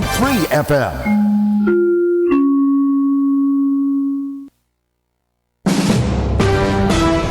FM.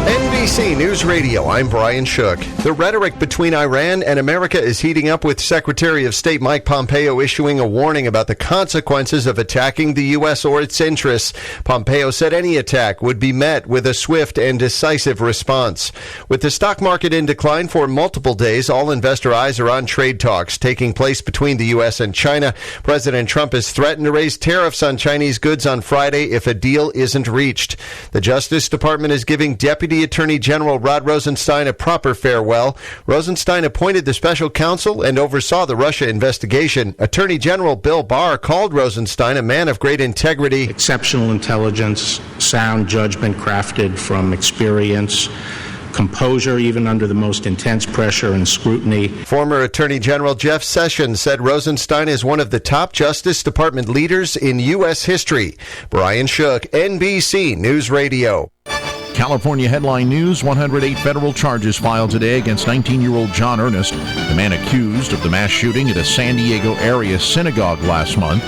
NBC News Radio, I'm Brian Shook. The rhetoric between Iran and America is heating up, with Secretary of State Mike Pompeo issuing a warning about the consequences of attacking the U.S. or its interests. Pompeo said any attack would be met with a swift and decisive response. With the stock market in decline for multiple days, all investor eyes are on trade talks taking place between the U.S. and China. President Trump has threatened to raise tariffs on Chinese goods on Friday if a deal isn't reached. The Justice Department is giving Deputy Attorney General Rod Rosenstein a proper farewell. Rosenstein appointed the special counsel and oversaw the Russia investigation. Attorney General Bill Barr called Rosenstein a man of great integrity. Exceptional intelligence, sound judgment crafted from experience, composure even under the most intense pressure and scrutiny. Former Attorney General Jeff Sessions said Rosenstein is one of the top Justice Department leaders in U.S. history. Brian Shook, NBC News Radio. California headline news: 108 federal charges filed today against 19-year-old John Earnest, the man accused of the mass shooting at a San Diego area synagogue last month.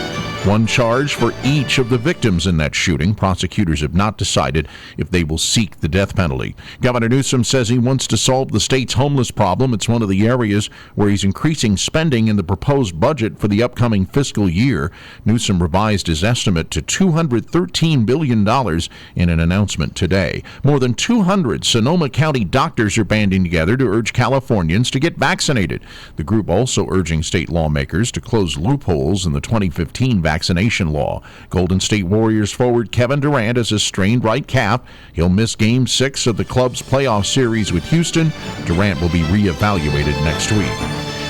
One charge for each of the victims in that shooting. Prosecutors have not decided if they will seek the death penalty. Governor Newsom says he wants to solve the state's homeless problem. It's one of the areas where he's increasing spending in the proposed budget for the upcoming fiscal year. Newsom revised his estimate to $213 billion in an announcement today. More than 200 Sonoma County doctors are banding together to urge Californians to get vaccinated. The group also urging state lawmakers to close loopholes in the 2015 vaccination law. Golden State Warriors forward Kevin Durant has a strained right calf. He'll miss Game 6 of the club's playoff series with Houston. Durant will be reevaluated next week.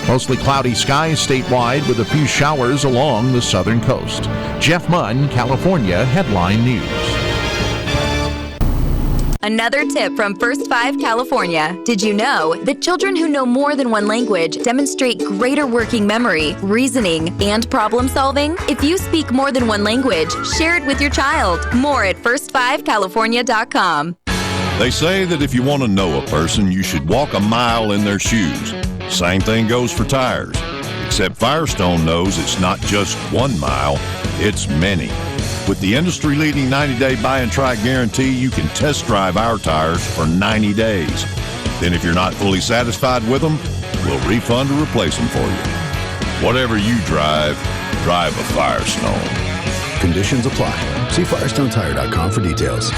Mostly cloudy skies statewide with a few showers along the southern coast. Jeff Munn, California Headline News. Another tip from First 5 California. Did you know that children who know more than one language demonstrate greater working memory, reasoning, and problem solving? If you speak more than one language, share it with your child. More at first5california.com. They say that if you want to know a person, you should walk a mile in their shoes. Same thing goes for tires. Except Firestone knows it's not just 1 mile, it's many. With the industry-leading 90-day buy and try guarantee, you can test drive our tires for 90 days. Then if you're not fully satisfied with them, we'll refund or replace them for you. Whatever you drive, drive a Firestone. Conditions apply. See FirestoneTire.com for details.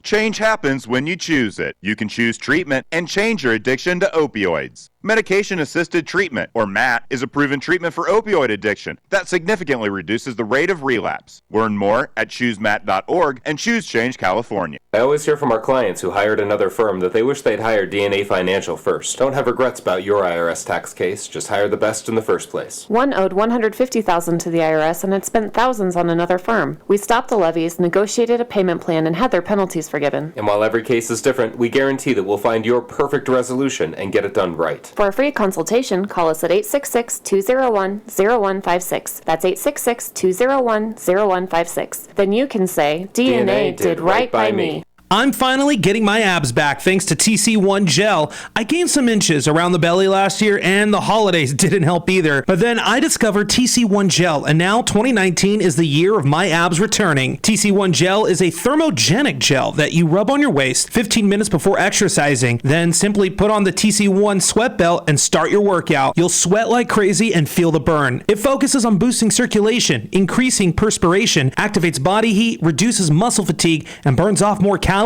Change happens when you choose it. You can choose treatment and change your addiction to opioids. Medication-assisted treatment, or MAT, is a proven treatment for opioid addiction that significantly reduces the rate of relapse. Learn more at choosemat.org and choose Change California. I always hear from our clients who hired another firm that they wish they'd hired DNA Financial first. Don't have regrets about your IRS tax case. Just hire the best in the first place. One owed $150,000 to the IRS and had spent thousands on another firm. We stopped the levies, negotiated a payment plan, and had their penalties forgiven. And while every case is different, we guarantee that we'll find your perfect resolution and get it done right. For a free consultation, call us at 866-201-0156. That's 866-201-0156. Then you can say, DNA did right by me. I'm finally getting my abs back thanks to TC1 Gel. I gained some inches around the belly last year, and the holidays didn't help either. But then I discovered TC1 Gel, and now 2019 is the year of my abs returning. TC1 Gel is a thermogenic gel that you rub on your waist 15 minutes before exercising. Then simply put on the TC1 sweat belt and start your workout. You'll sweat like crazy and feel the burn. It focuses on boosting circulation, increasing perspiration, activates body heat, reduces muscle fatigue, and burns off more calories.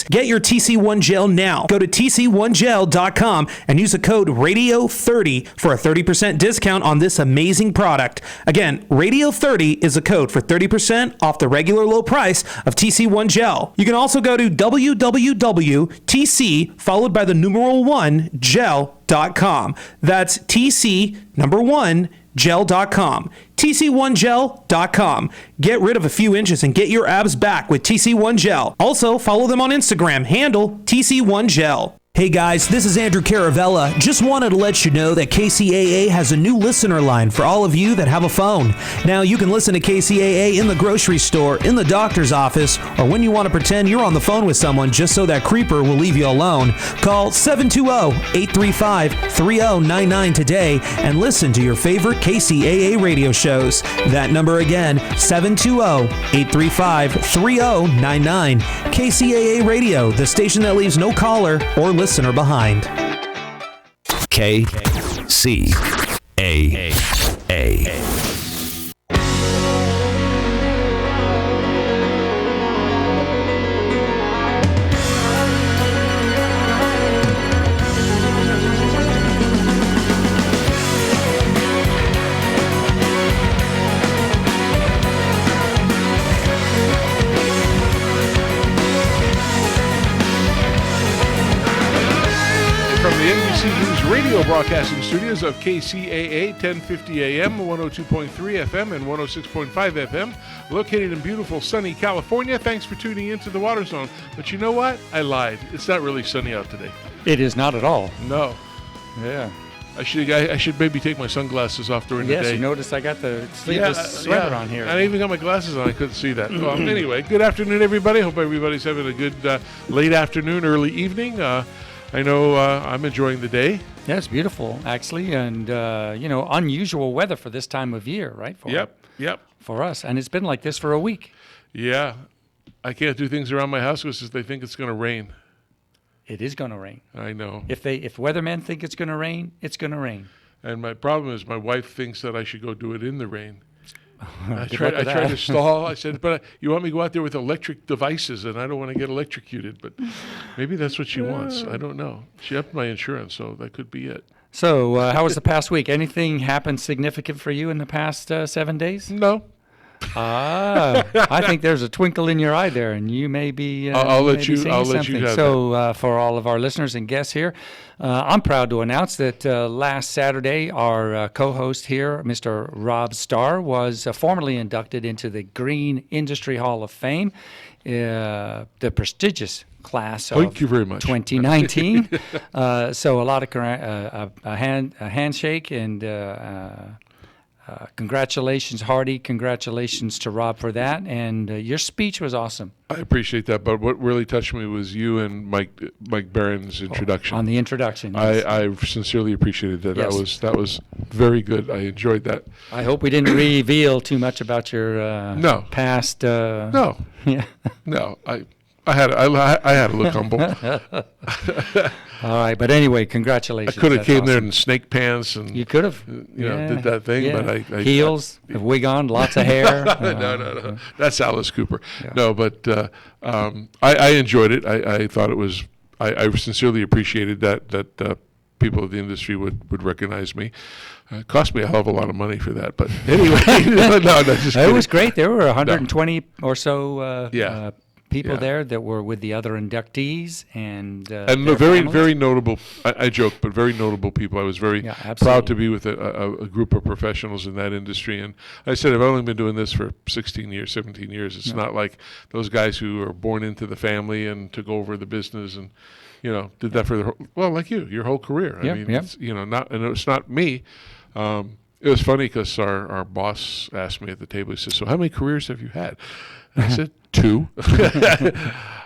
Get your TC1 Gel now. Go to tc1gel.com and use the code RADIO30 for a 30% discount on this amazing product. Again, RADIO30 is a code for 30% off the regular low price of TC1 Gel. You can also go to www.tc followed by the numeral 1 gel.com. That's TC number 1 gel.com. TC1gel.com. Get rid of a few inches and get your abs back with TC1 Gel. Also, follow them on Instagram, handle TC1Gel. Hey guys, this is Andrew Caravella. Just wanted to let you know that KCAA has a new listener line for all of you that have a phone. Now you can listen to KCAA in the grocery store, in the doctor's office, or when you want to pretend you're on the phone with someone just so that creeper will leave you alone. Call 720-835-3099 today and listen to your favorite KCAA radio shows. That number again, 720-835-3099. KCAA Radio, the station that leaves no caller or listener behind. KCAA. Broadcasting studios of KCAA 1050 AM, 102.3 FM, and 106.5 FM, located in beautiful sunny California. Thanks for tuning into the Water Zone. But you know what? I lied. It's not really sunny out today. It is not at all. No. Yeah. I should maybe take my sunglasses off during the day. Yes, you noticed I got the sleeveless sweater on here. I even got my glasses on. I couldn't see that. Well, anyway, good afternoon, everybody. Hope everybody's having a good late afternoon, early evening. I know I'm enjoying the day. Yeah, it's beautiful, actually, and, unusual weather for this time of year, right? Yep. For us, and it's been like this for a week. Yeah. I can't do things around my house because they think it's going to rain. It is going to rain. I know. If weathermen think it's going to rain, it's going to rain. And my problem is my wife thinks that I should go do it in the rain. I tried to stall. I said, but you want me to go out there with electric devices, and I don't want to get electrocuted. But maybe that's what she wants. I don't know. She upped my insurance, so that could be it. So how was the past week? Anything happened significant for you in the past 7 days? No. I think there's a twinkle in your eye there, and you may be. I'll let you have that. For all of our listeners and guests here, I'm proud to announce that last Saturday, our co-host here, Mr. Rob Starr, was formally inducted into the Green Industry Hall of Fame, the prestigious class of Thank you very much. 2019. So a lot of a handshake and. Congratulations, Hardy. Congratulations to Rob for that. And your speech was awesome. I appreciate that. But what really touched me was you and Mike Barron's introduction. On the introduction. Yes. I sincerely appreciated that. Yes. That was very good. I enjoyed that. I hope we didn't reveal too much about your past. No. Yeah. No. I had to look humble. All right, but anyway, congratulations. I could have came there in snake pants and you could have, did that thing, yeah. but I heels, a wig on, lots of hair. No, that's Alice Cooper. Yeah. No, but I enjoyed it. I thought it was. I sincerely appreciated that people of the industry would recognize me. It cost me a hell of a lot of money for that, but anyway, no, just kidding. It was great. There were 120 or so. People there that were with the other inductees and very notable. I joke, but very notable people. I was very proud to be with a group of professionals in that industry. And I said, I've only been doing this for 16 years, 17 years. It's not like those guys who are born into the family and took over the business and did that for like your whole career. I mean, it's, it's not me. It was funny because our boss asked me at the table. He said, "So how many careers have you had?" And I said, 2.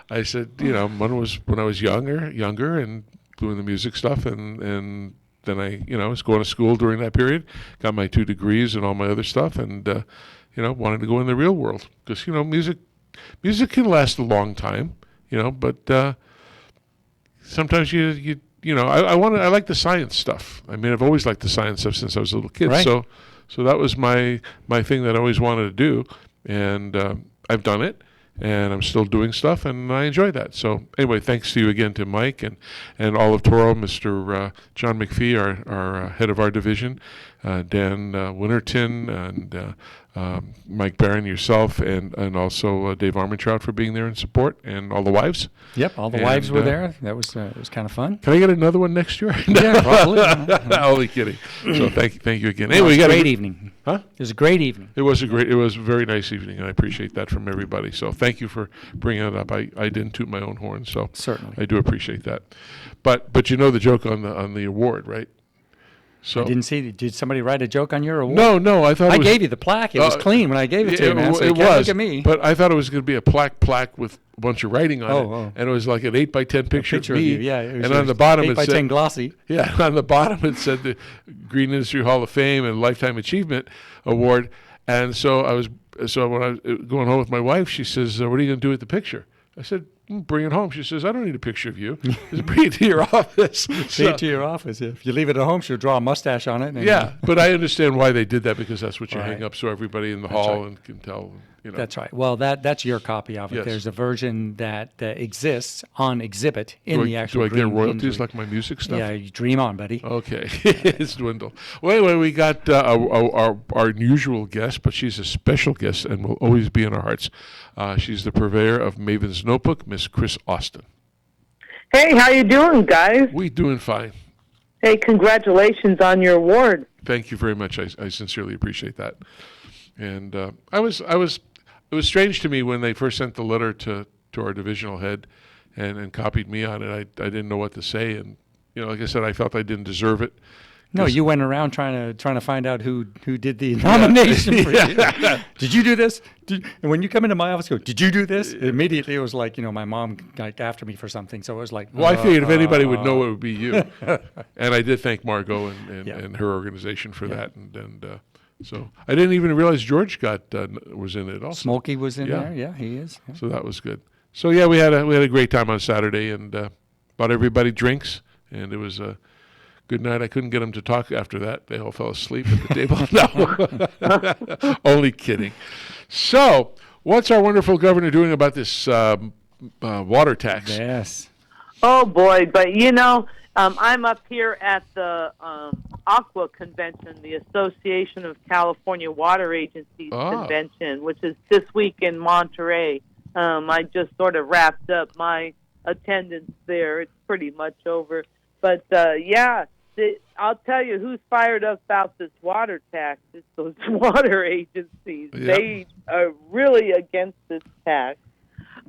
I said, one was when I was younger and doing the music stuff, and then I, was going to school during that period, got my 2 degrees and all my other stuff, and wanted to go in the real world because music can last a long time, but sometimes I like the science stuff. I mean, I've always liked the science stuff since I was a little kid. Right. So that was my thing that I always wanted to do, and I've done it, and I'm still doing stuff, and I enjoy that. So anyway, thanks to you again, to Mike and all of Toro, Mr. John McPhee, our head of our division, Dan Winterton and Mike Barron, yourself, and also Dave Armentrout for being there in support, and all the wives. Yep, all the wives were there. That was it was kind of fun. Can I get another one next year? Yeah, probably. Only kidding. So thank you again. Anyway, we got a great evening. Huh? It was a great evening. It was a very nice evening, and I appreciate that from everybody. So thank you for bringing it up. I didn't toot my own horn, so certainly I do appreciate that. But you know the joke on the award, right? So I didn't see. Did somebody write a joke on your award? No. I thought I gave you the plaque. It was clean when I gave it to you, man. So you can't look at me. But I thought it was going to be a plaque with a bunch of writing on it, and it was like an 8x10 picture of me. You. Yeah, and on the bottom 8x10 glossy. Yeah, on the bottom it said the Green Industry Hall of Fame and Lifetime Achievement Award. And so when I was going home with my wife, she says, "What are you going to do with the picture?" I said, "Bring it home." She says, "I don't need a picture of you. Just bring it to your office." Bring it to your office. If you leave it at home, she'll draw a mustache on it. Yeah, but I understand why they did that, because that's what you hang up so everybody in the hall and can tell. That's right. Well, that's your copy of it. Yes. There's a version that exists on exhibit in the actual. Do I get royalties like my music stuff? Yeah, you dream on, buddy. Okay, it's dwindled. Well, anyway, we got our usual guest, but she's a special guest and will always be in our hearts. She's the purveyor of Maven's Notebook, Miss Chris Austin. Hey, how you doing, guys? We doing fine. Hey, congratulations on your award. Thank you very much. I sincerely appreciate that. And it was strange to me when they first sent the letter to our divisional head and copied me on it. I didn't know what to say, and like I said, I felt I didn't deserve it. No, you went around trying to find out who did the nomination for you. Did you do this? And when you come into my office, did you do this? Immediately it was like, my mom got after me for something, so it was like. Well, I figured if anybody would know, it would be you. And I did thank Margot and her organization for that, and so I didn't even realize George was in it also. Smokey was in there. Yeah, he is. Yeah. So that was good. So yeah, we had a great time on Saturday, and bought everybody drinks, and it was a good night. I couldn't get them to talk after that. They all fell asleep at the table. No, only kidding. So what's our wonderful governor doing about this water tax? Yes. Oh boy, but I'm up here at the Aqua Convention, the Association of California Water Agencies Convention, which is this week in Monterey. I just sort of wrapped up my attendance there. It's pretty much over. But, I'll tell you who's fired up about this water tax. It's those water agencies. Yep. They are really against this tax.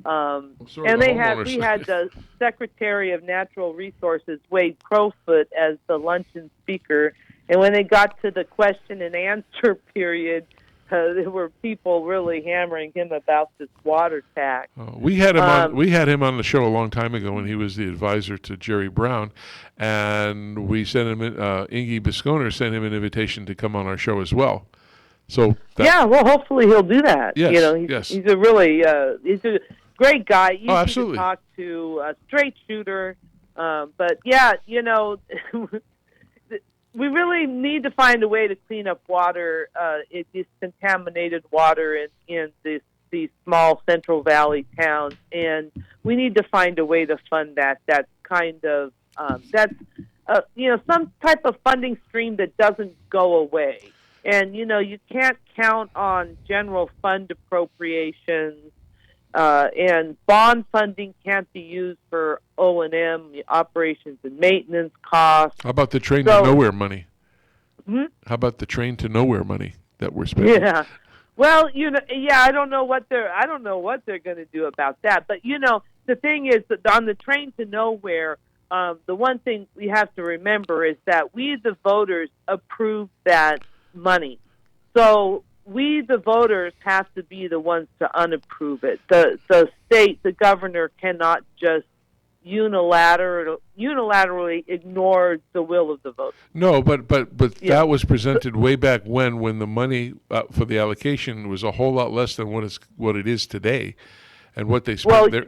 And we had the Secretary of Natural Resources, Wade Crowfoot, as the luncheon speaker. And when they got to the question and answer period, there were people really hammering him about this water tax. We had him on the show a long time ago when he was the advisor to Jerry Brown, and we sent him Ingy Bisconer sent him an invitation to come on our show as well. So hopefully he'll do that. Yes, he's a really he's a great guy. Easy absolutely. To talk to, a straight shooter. But yeah, we really need to find a way to clean up water, this contaminated water in these small Central Valley towns, and we need to find a way to fund that. That's kind of some type of funding stream that doesn't go away. And you can't count on general fund appropriations, and bond funding can't be used for O&M, operations and maintenance costs. How about the train to nowhere money? How about the train to nowhere money that we're spending? Yeah. Well, I don't know what they're going to do about that. But the thing is that on the train to nowhere, the one thing we have to remember is that we, the voters, approved that money. So we, the voters, have to be the ones to unapprove it. The state, the governor, cannot just unilaterally ignore the will of the voters. No, but that was presented way back when the money for the allocation was a whole lot less than what it is today. and what they spend there.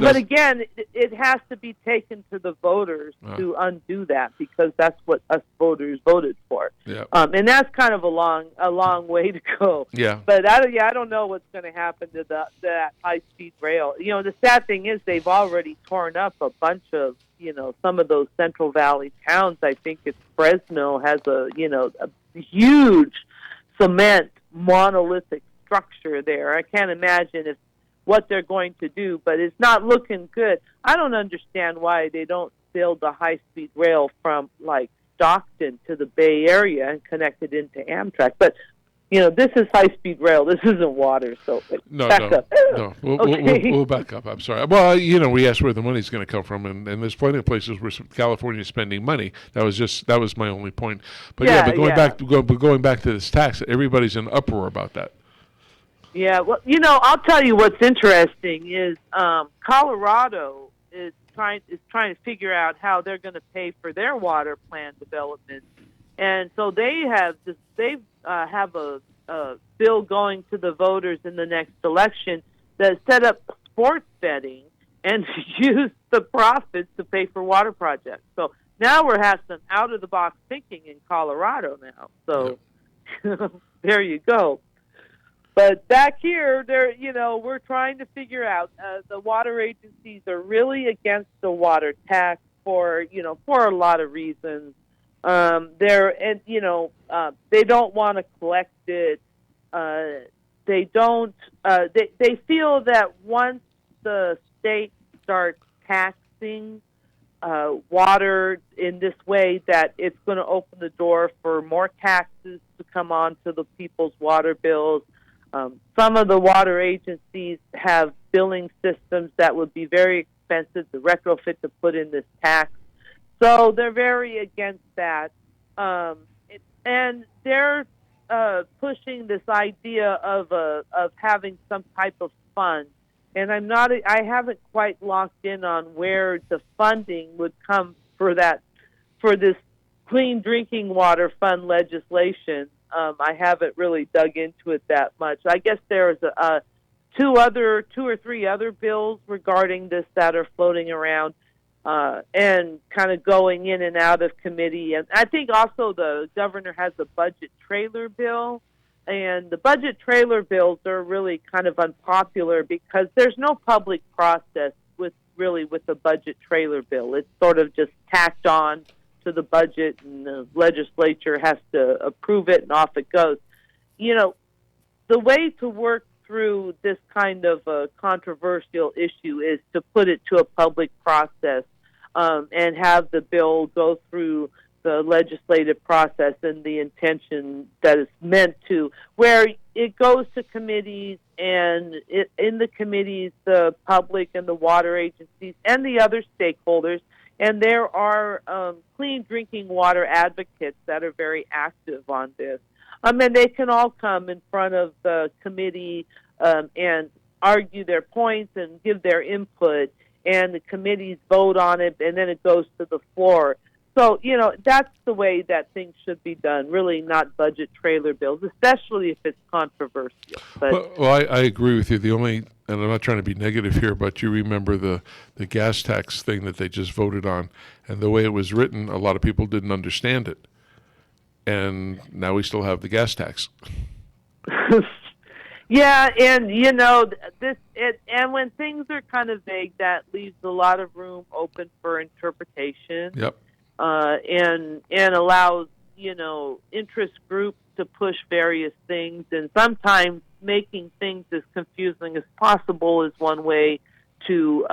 But again, it has to be taken to the voters to undo that, because that's what us voters voted for. Yeah. And that's kind of a long way to go. Yeah. But I don't know what's going to happen to that high-speed rail. The sad thing is they've already torn up a bunch of, some of those Central Valley towns. I think it's Fresno has a huge cement monolithic structure there. I can't imagine what they're going to do, but it's not looking good. I don't understand why they don't build a high-speed rail from like Stockton to the Bay Area and connect it into Amtrak. But this is high-speed rail. This isn't water. So back up. No. We'll back up. I'm sorry. Well, we asked where the money's going to come from, and there's plenty of places where California is spending money. That was my only point. But going back to this tax, everybody's in uproar about that. Yeah, well, I'll tell you what's interesting is Colorado is trying to figure out how they're going to pay for their water plan development, and so they have a bill going to the voters in the next election that set up sports betting and use the profits to pay for water projects. So now we're having some out of the box thinking in Colorado now. So there you go. But back here, we're trying to figure out. The water agencies are really against the water tax for a lot of reasons. They don't want to collect it. They don't. They feel that once the state starts taxing water in this way, that it's going to open the door for more taxes to come on to the people's water bills. Some of the water agencies have billing systems that would be very expensive to retrofit to put in this tax. So they're very against that. And they're pushing this idea of having some type of fund. And I haven't quite locked in on where the funding would come for this clean drinking water fund legislation. I haven't really dug into it that much. I guess there's two or three other bills regarding this that are floating around and kind of going in and out of committee. And I think also the governor has a budget trailer bill. And the budget trailer bills are really kind of unpopular because there's no public process with the budget trailer bill. It's sort of just tacked on to the budget, and the legislature has to approve it, and off it goes. The way to work through this kind of a controversial issue is to put it to a public process and have the bill go through the legislative process and the intention that it's meant to, where it goes to committees, and in the committees, the public and the water agencies and the other stakeholders. And there are clean drinking water advocates that are very active on this. And they can all come in front of the committee and argue their points and give their input, and the committees vote on it, and then it goes to the floor. So, that's the way that things should be done, really not budget trailer bills, especially if it's controversial. But, well, I agree with you. And I'm not trying to be negative here, but you remember the gas tax thing that they just voted on, and the way it was written, a lot of people didn't understand it. And now we still have the gas tax. Yeah, and and when things are kind of vague, that leaves a lot of room open for interpretation. Yep. And allows interest groups to push various things, and sometimes making things as confusing as possible is one way to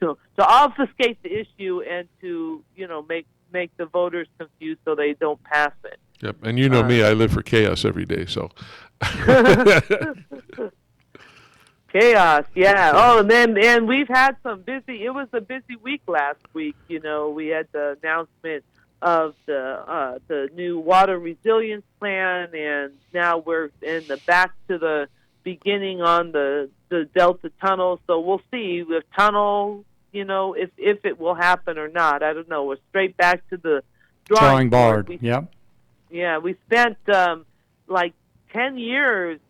to obfuscate the issue and to make the voters confused so they don't pass it. Yep, and me, I live for chaos every day, so. Chaos, yeah. Oh, and we've had it was a busy week last week. We had the announcement of the new water resilience plan, and now we're back to the beginning on the Delta tunnel. So we'll see if tunnel, if it will happen or not. I don't know. We're straight back to the drawing board. Yep. Yeah, we spent like 10 years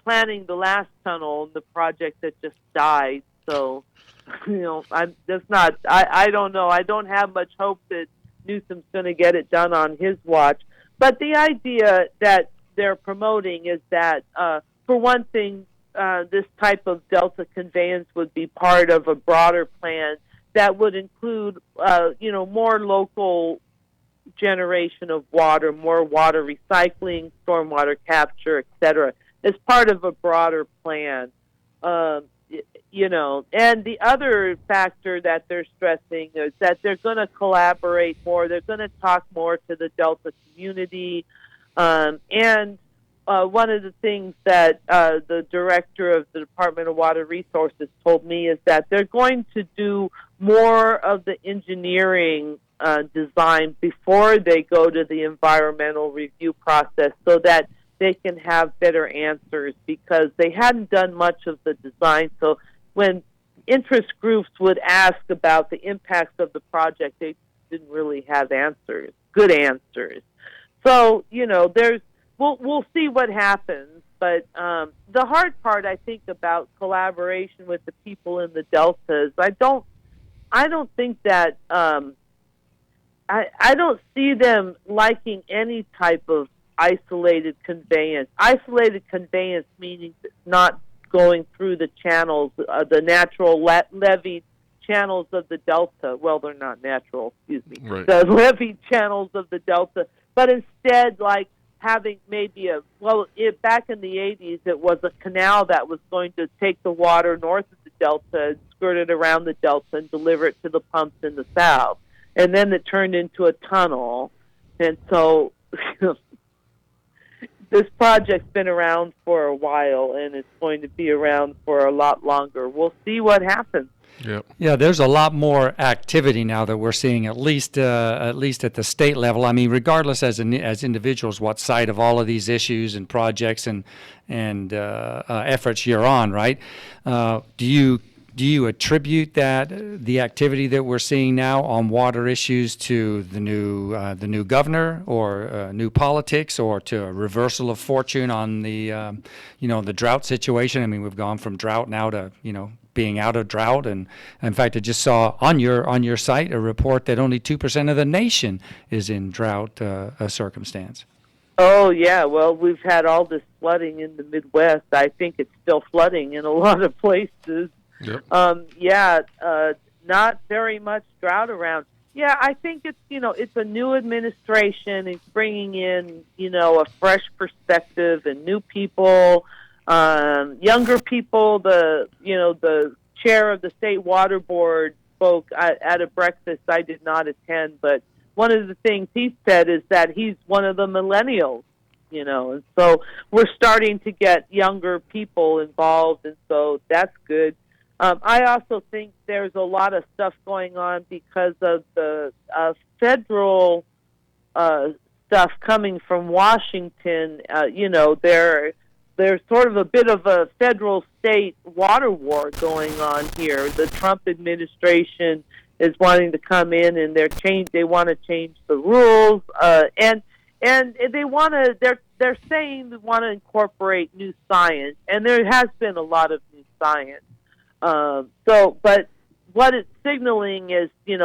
planning the last tunnel, the project that just died. So, I don't know. I don't have much hope that Newsom's going to get it done on his watch. But the idea that they're promoting is that, for one thing, this type of delta conveyance would be part of a broader plan that would include, more local generation of water, more water recycling, stormwater capture, etc., as part of a broader plan. And the other factor that they're stressing is that they're going to collaborate more. They're going to talk more to the Delta community. And one of the things that the director of the Department of Water Resources told me is that they're going to do more of the engineering design before they go to the environmental review process so that they can have better answers, because they hadn't done much of the design. So when interest groups would ask about the impacts of the project, they didn't really have good answers. So, we'll see what happens. But the hard part, I think, about collaboration with the people in the deltas, I don't think that I don't see them liking any type of isolated conveyance. Isolated conveyance meaning it's not going through the channels, the natural leveed channels of the delta. Well, they're not natural, excuse me. Right. The leveed channels of the delta, but instead, like having maybe back in the 80s, it was a canal that was going to take the water north of the delta and skirt it around the delta and deliver it to the pumps in the south. And then it turned into a tunnel. And so this project's been around for a while, and it's going to be around for a lot longer. We'll see what happens. Yep. Yeah, there's a lot more activity now that we're seeing, at least at the state level. I mean, regardless as individuals, what side of all of these issues and projects and efforts you're on, right? Do you attribute the activity that we're seeing now on water issues to the new governor, or new politics, or to a reversal of fortune on the the drought situation? I mean, we've gone from drought now to being out of drought, and in fact, I just saw on your site a report that only 2% of the nation is in drought circumstance. Oh, yeah. Well, we've had all this flooding in the Midwest. I think it's still flooding in a lot of places. Yep. Not very much drought around. Yeah, I think it's a new administration. It's bringing in, a fresh perspective and new people, younger people. The chair of the state water board spoke at a breakfast I did not attend, but one of the things he said is that he's one of the millennials, and so we're starting to get younger people involved, and so that's good. I also think there's a lot of stuff going on because of the federal stuff coming from Washington. There's sort of a bit of a federal-state water war going on here. The Trump administration is wanting to come in, and they want to change the rules, and they want to. They're saying they want to incorporate new science, and there has been a lot of new science. But what it's signaling is, they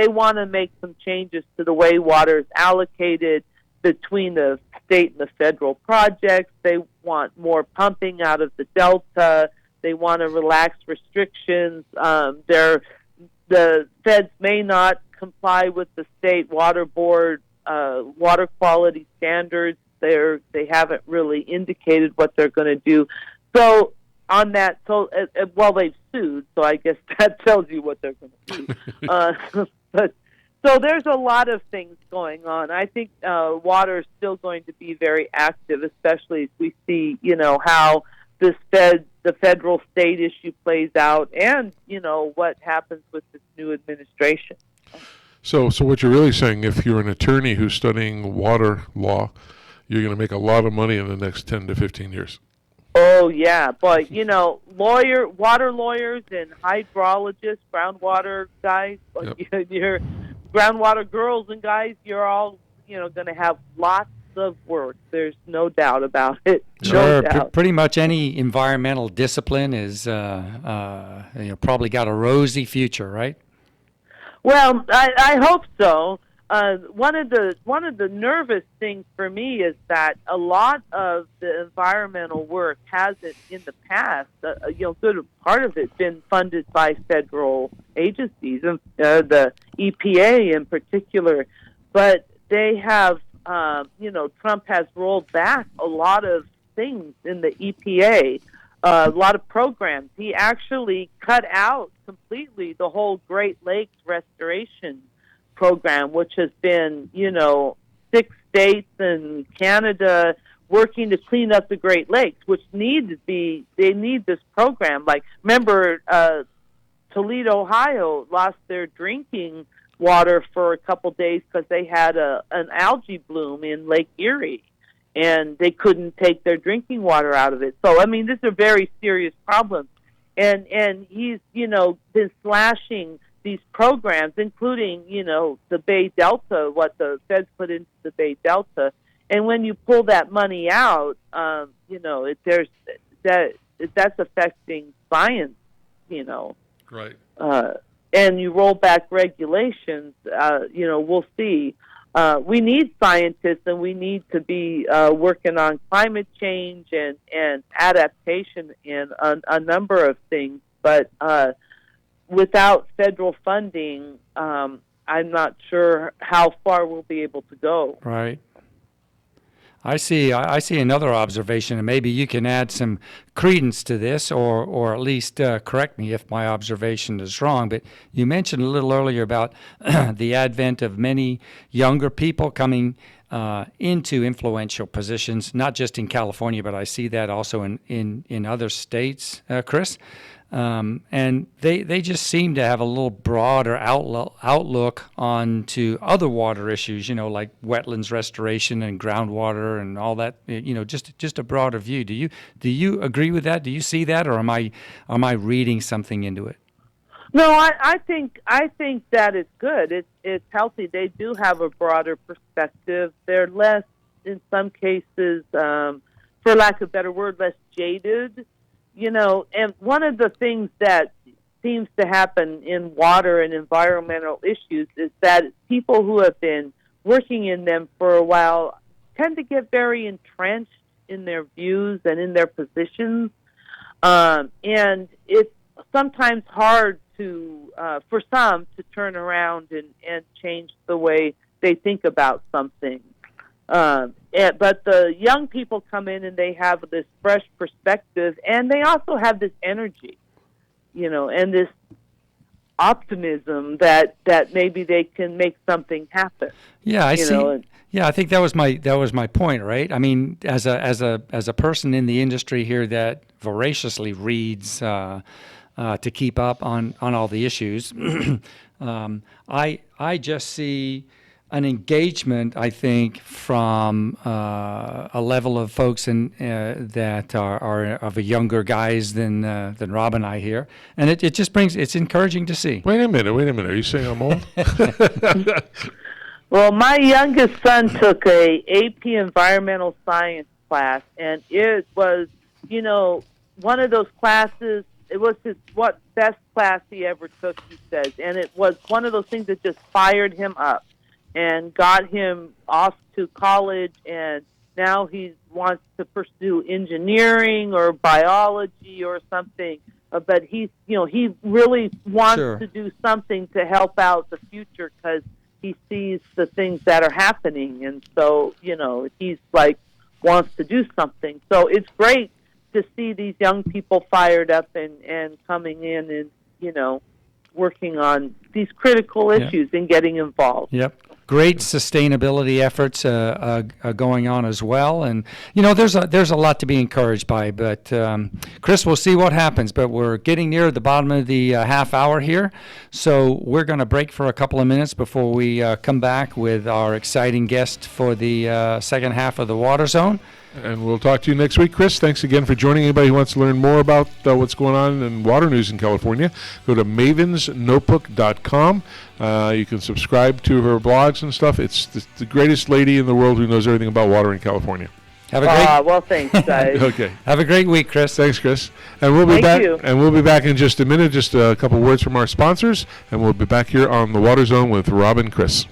want to make some changes to the way water is allocated between the state and the federal projects. They want more pumping out of the delta. They want to relax restrictions. The feds may not comply with the state water board water quality standards. They haven't really indicated what they're going to do. So on that, they've sued, so I guess that tells you what they're going to do. So there's a lot of things going on. I think water is still going to be very active, especially as we see, how the federal-state issue plays out, and what happens with this new administration. So what you're really saying, if you're an attorney who's studying water law, you're going to make a lot of money in the next 10 to 15 years. Oh, yeah, but, water lawyers and hydrologists, groundwater guys, your groundwater girls and guys, you're all, going to have lots of work. There's no doubt about it. Sure, No doubt. pretty much any environmental discipline is probably got a rosy future, right? Well, I hope so. One of the nervous things for me is that a lot of the environmental work hasn't in the past, good part of it been funded by federal agencies, the EPA in particular, but they have, Trump has rolled back a lot of things in the EPA, a lot of programs. He actually cut out completely the whole Great Lakes restoration program, which has been, 6 states and Canada working to clean up the Great Lakes, which they need this program. Like, remember, Toledo, Ohio lost their drinking water for a couple days because they had an algae bloom in Lake Erie, and they couldn't take their drinking water out of it. So, I mean, these are very serious problems. And he's, been slashing these programs, including, the Bay Delta, what the feds put into the Bay Delta. And when you pull that money out, that's affecting science, Right. And you roll back regulations, we'll see. We need scientists, and we need to be working on climate change and adaptation in a number of things. But without federal funding, I'm not sure how far we'll be able to go. Right. I see another observation, and maybe you can add some credence to this, or at least correct me if my observation is wrong. But you mentioned a little earlier about the advent of many younger people coming into influential positions, not just in California, but I see that also in other states, Chris. And they just seem to have a little broader outlook onto other water issues, like wetlands restoration and groundwater and all that. Just a broader view. Do you agree with that? Do you see that, or am I reading something into it? No, I think that it's good. It's healthy. They do have a broader perspective. They're less, in some cases, for lack of a better word, less jaded. And one of the things that seems to happen in water and environmental issues is that people who have been working in them for a while tend to get very entrenched in their views and in their positions. And it's sometimes hard for some to turn around and change the way they think about something. But the young people come in and they have this fresh perspective, and they also have this energy, and this optimism that maybe they can make something happen. Yeah, I see. I think that was my point, right? I mean, as a person in the industry here that voraciously reads to keep up on all the issues, I just see an engagement, I think, from a level of folks that are of a younger guys than Rob and I here, and it just it's encouraging to see. Wait a minute. Are you saying I'm old? Well, my youngest son took a AP Environmental Science class, and it was, one of those classes. It was his best class he ever took, he says, and it was one of those things that just fired him up and got him off to college, and now he wants to pursue engineering or biology or something. But he really wants to do something to help out the future because he sees the things that are happening, and so he's wants to do something. So it's great to see these young people fired up and coming in and working on these critical issues and getting involved. Yep. Great sustainability efforts going on as well, and there's a lot to be encouraged by. But Chris, we'll see what happens. But we're getting near the bottom of the half hour here, so we're going to break for a couple of minutes before we come back with our exciting guest for the second half of the Water Zone. And we'll talk to you next week. Chris, thanks again for joining. Anybody who wants to learn more about what's going on in water news in California, go to mavensnotebook.com. You can subscribe to her blogs. products and stuff. It's the greatest lady in the world who knows everything about water in California. Have a great. Well, thanks, guys. Okay. Have a great week, Chris. Thanks, Chris. And we'll be Thank back. you. And we'll be back in just a minute. Just a couple words from our sponsors, and we'll be back here on the Water Zone with Rob and Chris.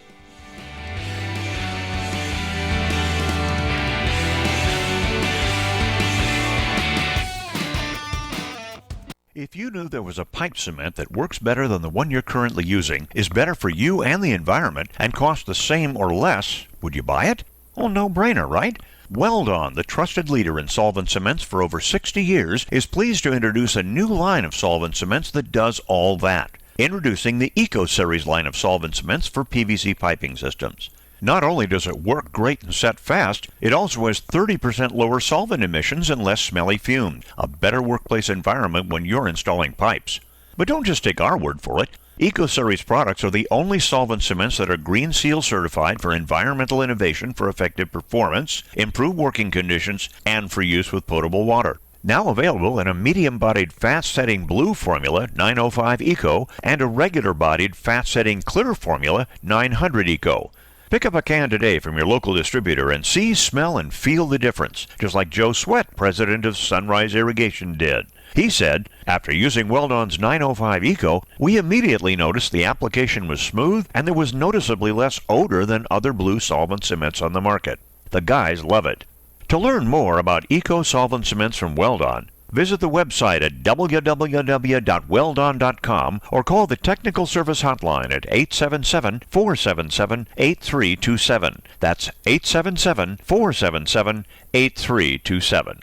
If you knew there was a pipe cement that works better than the one you're currently using, is better for you and the environment, and costs the same or less, would you buy it? Oh, no-brainer, right? Weldon, the trusted leader in solvent cements for over 60 years, is pleased to introduce a new line of solvent cements that does all that. Introducing the Eco Series line of solvent cements for PVC piping systems. Not only does it work great and set fast, it also has 30% lower solvent emissions and less smelly fumes, a better workplace environment when you're installing pipes. But don't just take our word for it. EcoSeries products are the only solvent cements that are Green Seal certified for environmental innovation for effective performance, improved working conditions, and for use with potable water. Now available in a medium-bodied fast-setting blue formula 905 Eco and a regular-bodied fast-setting clear formula 900 Eco. Pick up a can today from your local distributor and see, smell, and feel the difference, just like Joe Sweat, president of Sunrise Irrigation, did. He said, after using Weldon's 905 Eco, we immediately noticed the application was smooth and there was noticeably less odor than other blue solvent cements on the market. The guys love it. To learn more about Eco solvent cements from Weldon, visit the website at www.weldon.com or call the technical service hotline at 877-477-8327. That's 877-477-8327.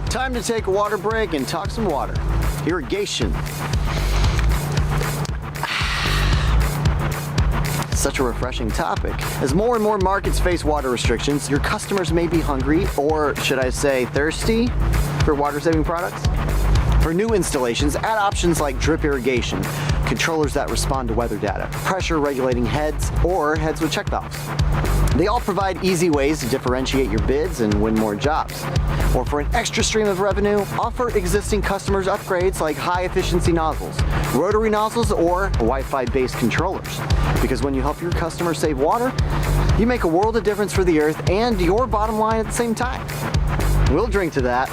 Time to take a water break and talk some water. Irrigation. Such a refreshing topic. As more and more markets face water restrictions, your customers may be hungry, or should I say thirsty, for water-saving products. For new installations, add options like drip irrigation, controllers that respond to weather data, pressure regulating heads, or heads with check valves. They all provide easy ways to differentiate your bids and win more jobs. Or for an extra stream of revenue, offer existing customers upgrades like high-efficiency nozzles, rotary nozzles, or Wi-Fi based controllers. Because when you help your customers save water, you make a world of difference for the earth and your bottom line at the same time. We'll drink to that.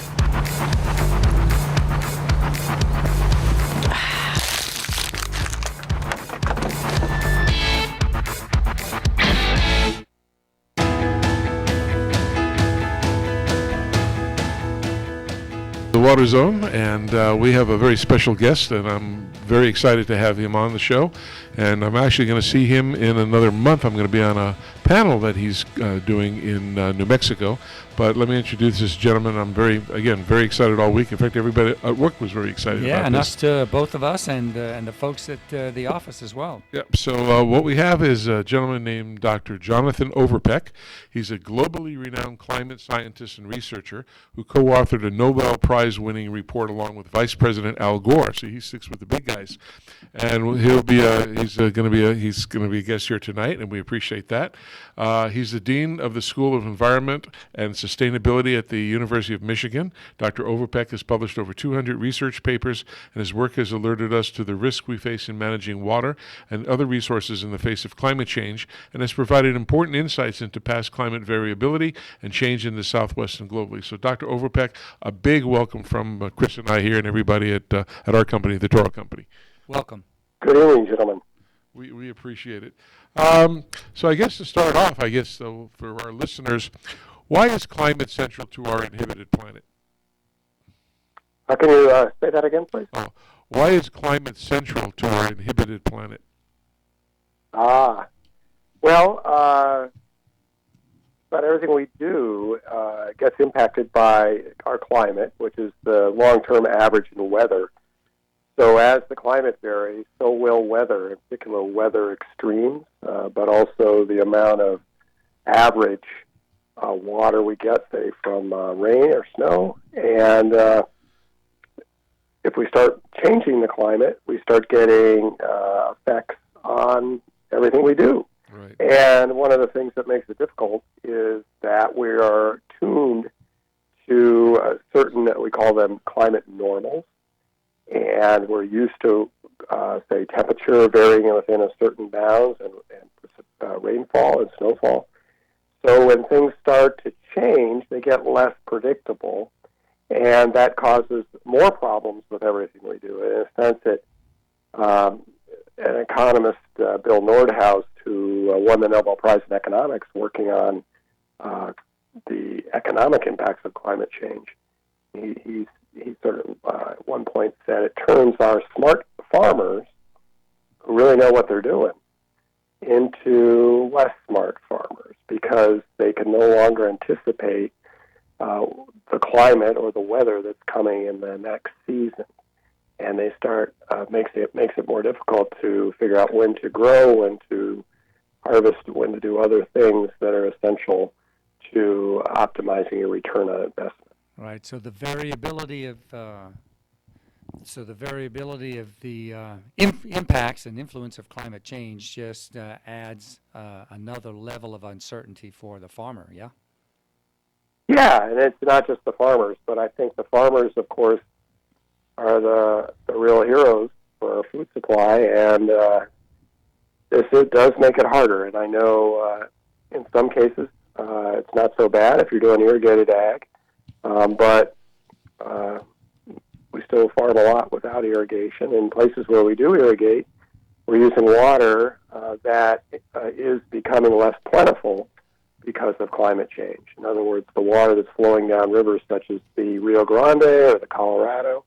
The Water Zone, and we have a very special guest, and I'm very excited to have him on the show. And I'm actually going to see him in another month. I'm going to be on a panel that he's doing in New Mexico. But let me introduce this gentleman. I'm very excited all week. In fact, everybody at work was very excited about this. Yeah, and us to both of us and the folks at the office as well. Yep. So what we have is a gentleman named Dr. Jonathan Overpeck. He's a globally renowned climate scientist and researcher who co-authored a Nobel Prize-winning report along with Vice President Al Gore. So he sticks with the big guys, and he'll be he's going to be a guest here tonight, and we appreciate that. He's the dean of the School of Environment and Sustainability at the University of Michigan. Dr. Overpeck has published over 200 research papers, and his work has alerted us to the risk we face in managing water and other resources in the face of climate change, and has provided important insights into past climate variability and change in the Southwest and globally. So, Dr. Overpeck, a big welcome from Chris and I here and everybody at our company, the Toro Company. Welcome. Good evening, gentlemen. We appreciate it. So I guess to start off, so for our listeners, why is climate central to our inhibited planet? Can you say that again, please? Why is climate central to our inhibited planet? Well, about everything we do gets impacted by our climate, which is the long-term average in weather. So as the climate varies, so will weather, in particular weather extremes, but also the amount of average water we get, say, from rain or snow. And if we start changing the climate, we start getting effects on everything we do. Right. And one of the things that makes it difficult is that we are tuned to certain, we call them climate normals. and we're used to, say, temperature varying within a certain bounds and rainfall and snowfall. So when things start to change, they get less predictable, and that causes more problems with everything we do. In a sense, an economist, Bill Nordhaus, who won the Nobel Prize in Economics working on the economic impacts of climate change, he sort of at one point said it turns our smart farmers, who really know what they're doing, into less smart farmers because they can no longer anticipate the climate or the weather that's coming in the next season, and they start makes it more difficult to figure out when to grow, when to harvest, when to do other things that are essential to optimizing your return on investment. Right. So the variability of the impacts and influence of climate change just adds another level of uncertainty for the farmer. Yeah. Yeah, and it's not just the farmers, but I think the farmers, of course, are the real heroes for our food supply, and it does make it harder. And I know in some cases it's not so bad if you're doing irrigated ag, but we still farm a lot without irrigation. In places where we do irrigate, we're using water that is becoming less plentiful because of climate change. In other words, the water that's flowing down rivers such as the Rio Grande or the Colorado,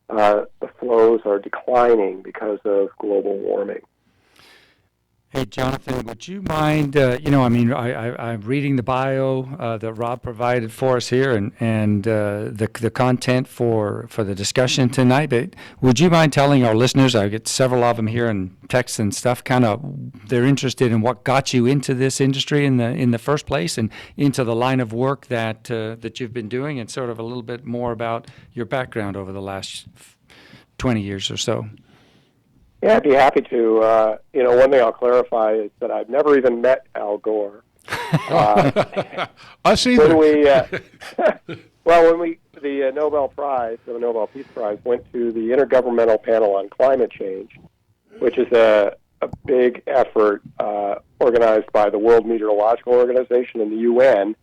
the flows are declining because of global warming. Hey, Jonathan, would you mind, I'm reading the bio that Rob provided for us here and the content for the discussion tonight, but would you mind telling our listeners, I get several of them here in texts and stuff, kind of they're interested in what got you into this industry in the first place and into the line of work that you've been doing, and sort of a little bit more about your background over the last 20 years or so? Yeah, I'd be happy to. One thing I'll clarify is that I've never even met Al Gore. Us either. When the Nobel Prize, the Nobel Peace Prize, went to the Intergovernmental Panel on Climate Change, which is a big effort organized by the World Meteorological Organization and the UN,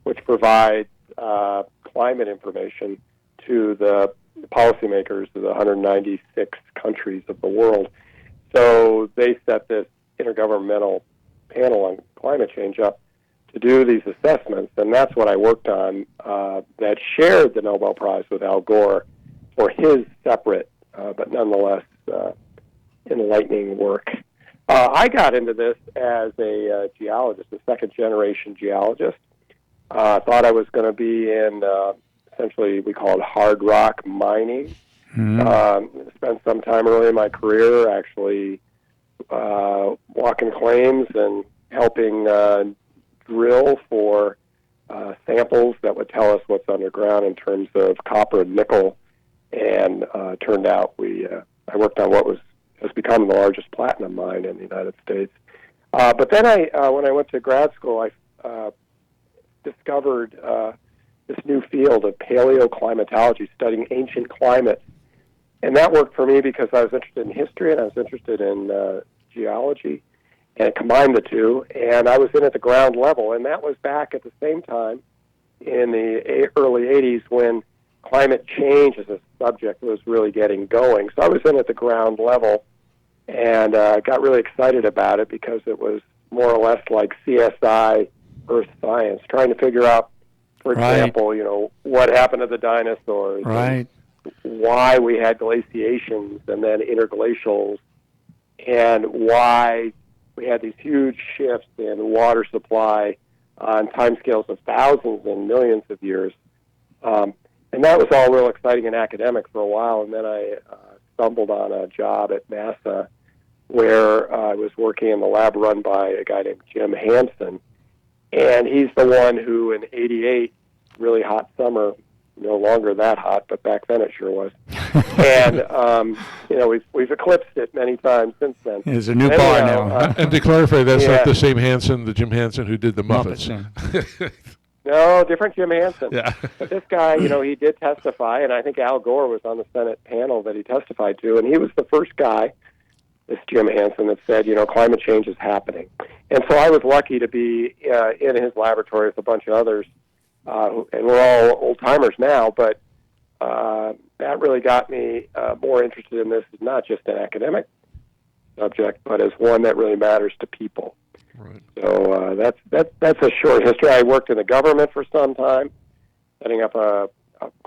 which provides climate information to the policymakers of the 196 countries of the world. So they set this Intergovernmental Panel on Climate Change up to do these assessments, and that's what I worked on that shared the Nobel Prize with Al Gore for his separate but nonetheless enlightening work. I got into this as a geologist, a second-generation geologist. Thought I was going to be in essentially, we call it hard rock mining. Spent some time early in my career actually walking claims and helping drill for samples that would tell us what's underground in terms of copper and nickel. And turned out I worked on what has become the largest platinum mine in the United States. But then when I went to grad school, I discovered this new field of paleoclimatology, studying ancient climates. And that worked for me because I was interested in history and I was interested in geology, and it combined the two. And I was in at the ground level, and that was back at the same time in the early 80s when climate change as a subject was really getting going. So I was in at the ground level and got really excited about it because it was more or less like CSI Earth science, trying to figure out, for example, what happened to the dinosaurs, right? Why we had glaciations and then interglacials, and why we had these huge shifts in water supply on timescales of thousands and millions of years. And that was all real exciting and academic for a while, and then I stumbled on a job at NASA where I was working in the lab run by a guy named Jim Hansen. And he's the one who, in '88, really hot summer, no longer that hot, but back then it sure was. And we've eclipsed it many times since then. There's a new bar now. And to clarify, that's not the same Hansen, the Jim Hansen who did the Muppets. No, No, different Jim Hansen. Yeah. But this guy, he did testify, and I think Al Gore was on the Senate panel that he testified to, and he was the first guy, this Jim Hansen, that said, climate change is happening. And so I was lucky to be in his laboratory with a bunch of others, and we're all old-timers now, but that really got me more interested in this as not just an academic subject, but as one that really matters to people. Right. So that's a short history. I worked in the government for some time, setting up a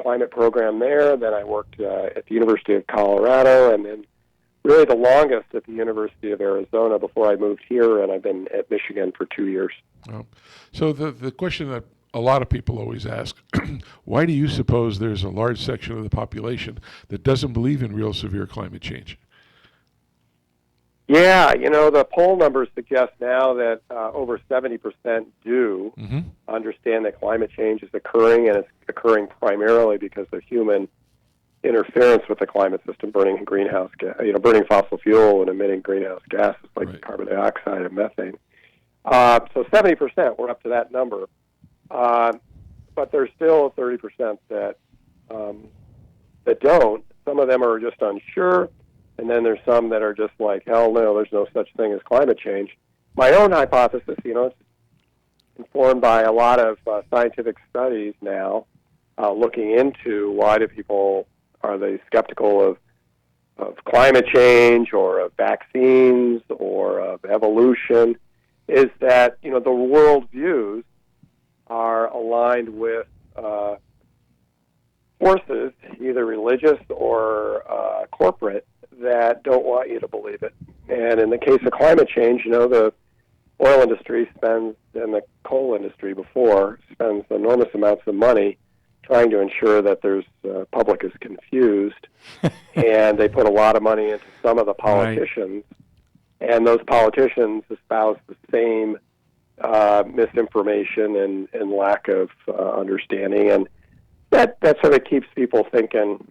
climate program there. Then I worked at the University of Colorado, and then really the longest at the University of Arizona before I moved here, and I've been at Michigan for 2 years. Oh. So the question that a lot of people always ask, why do you suppose there's a large section of the population that doesn't believe in real severe climate change? Yeah, the poll numbers suggest now that over 70% do understand that climate change is occurring, and it's occurring primarily because of human interference with the climate system, burning greenhouse gas, burning fossil fuel and emitting greenhouse gases like carbon dioxide and methane. So 70%, we're up to that number. But there's still 30% that don't. Some of them are just unsure. And then there's some that are just like, hell no, there's no such thing as climate change. My own hypothesis, it's informed by a lot of scientific studies now, looking into why are they skeptical of climate change or of vaccines or of evolution, is that, the world views are aligned with forces, either religious or corporate, that don't want you to believe it. And in the case of climate change, the oil industry spends, and the coal industry before, spends enormous amounts of money trying to ensure that there's public is confused. And they put a lot of money into some of the politicians. Right. And those politicians espouse the same misinformation and lack of understanding. And that sort of keeps people thinking,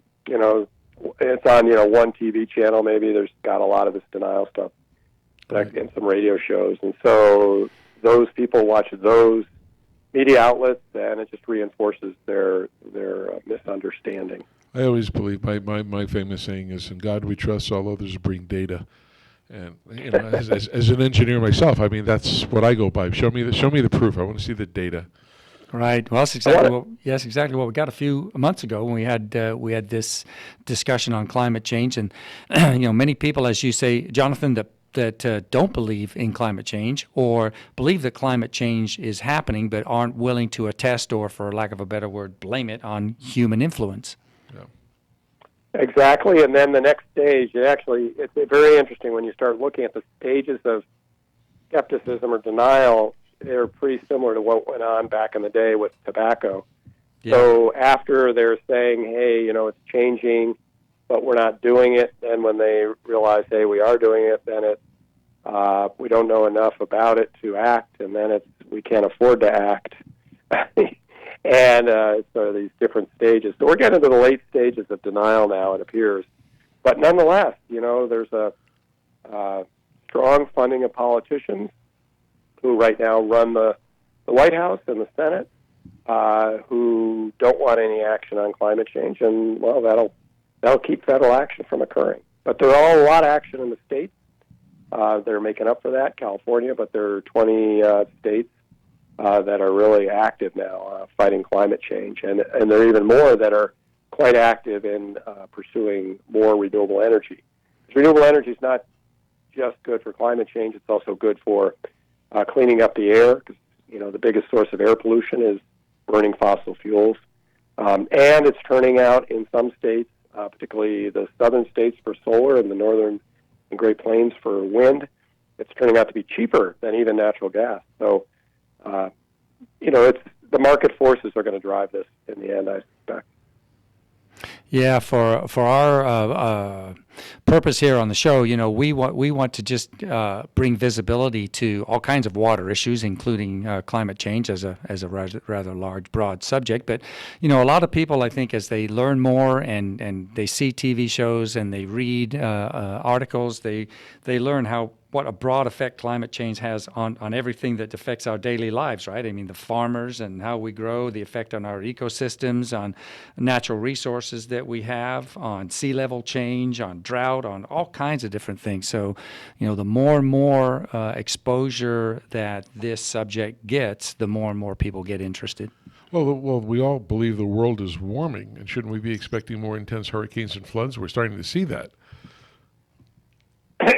it's on, one TV channel, maybe there's got a lot of this denial stuff in some radio shows. And so those people watch those media outlets, and it just reinforces their misunderstanding. I always believe my famous saying is, "In God we trust, all others bring data." And as an engineer myself, I mean, that's what I go by. Show me the proof. I want to see the data. Right. Well, that's exactly what we got a few months ago when we had this discussion on climate change, and many people, as you say, Jonathan, that don't believe in climate change or believe that climate change is happening, but aren't willing to attest, or for lack of a better word, blame it on human influence. Yeah. Exactly. And then the next stage, it's very interesting when you start looking at the stages of skepticism or denial. They're pretty similar to what went on back in the day with tobacco. Yeah. So after they're saying, hey, it's changing, but we're not doing it, and when they realize, hey, we are doing it, then we don't know enough about it to act, and then we can't afford to act. And so these different stages. So we're getting to the late stages of denial now, it appears. But nonetheless, there's a strong funding of politicians who right now run the White House and the Senate, who don't want any action on climate change, and that'll keep federal action from occurring. But there are a lot of action in the states. They're making up for that, California, but there are 20 states that are really active now fighting climate change, and there are even more that are quite active in pursuing more renewable energy. Renewable energy is not just good for climate change; it's also good for cleaning up the air, because the biggest source of air pollution is burning fossil fuels, and it's turning out in some states, particularly the southern states, for solar, and the northern and Great Plains for wind. It's turning out to be cheaper than even natural gas. So, it's the market forces are going to drive this in the end, I suspect. Yeah, for our purpose here on the show, we want to just bring visibility to all kinds of water issues, including climate change as a rather large, broad subject. But a lot of people, I think, as they learn more and they see TV shows and they read articles, they learn how what a broad effect climate change has on everything that affects our daily lives, right? I mean, the farmers and how we grow, the effect on our ecosystems, on natural resources that we have, on sea level change, on drought, on all kinds of different things. So, the more and more exposure that this subject gets, the more and more people get interested. Well, we all believe the world is warming, and shouldn't we be expecting more intense hurricanes and floods? We're starting to see that.